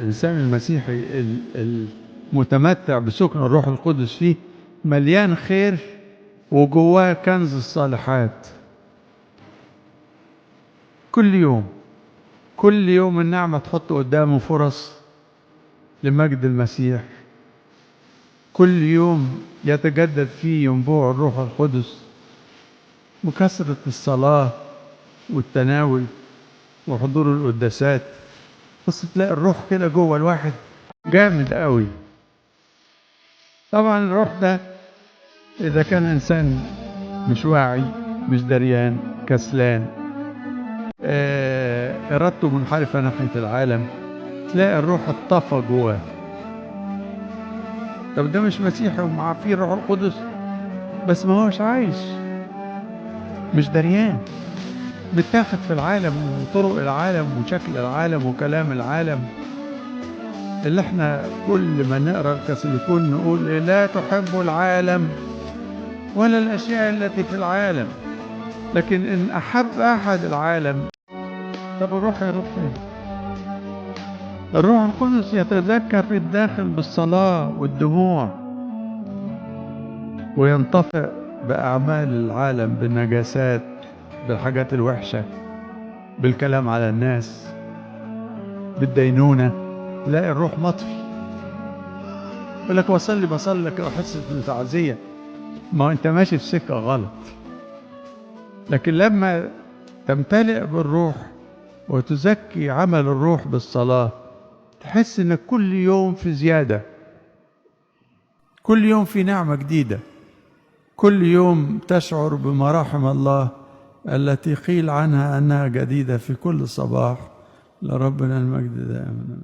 الإنسان المسيحي المتمتع بسكن الروح القدس فيه مليان خير وجواه كنز الصالحات. كل يوم النعمة تحط قدامه فرص لمجد المسيح. كل يوم يتجدد فيه ينبوع الروح القدس وكثرة الصلاة والتناول وحضور القداسات. بس تلاقي الروح كده جوه الواحد جامد قوي. طبعا الروح ده إذا كان إنسان مش واعي، مش دريان، كسلان، إرادته منحرفة ناحية العالم، تلاقي الروح اتطفى جواه. طب ده مش مسيحي ومعاه فيه الروح القدس بس ما هوش عايش، مش دريان، متاخد في العالم وطرق العالم وشكل العالم وكلام العالم، اللي احنا كل ما نقرأ الكاثوليكون نقول لا تحبوا العالم ولا الأشياء التي في العالم، لكن إن أحب أحد العالم طب الروح يروح فين؟ الروح القدس يتذكر في الداخل بالصلاة والدموع وينطفئ بأعمال العالم، بالنجاسات، بالحاجات الوحشة، بالكلام على الناس، بالدينونة. تلاقي الروح مطفي. يقول لك بصلي لك أحس بالتعزية. ما أنت ماشي في سكة غلط. لكن لما تمتلئ بالروح وتزكي عمل الروح بالصلاة تحس إنك كل يوم في زيادة، كل يوم في نعمة جديدة، كل يوم تشعر بمراحم الله التي قيل عنها أنها جديدة في كل صباح. لربنا المجد دائما.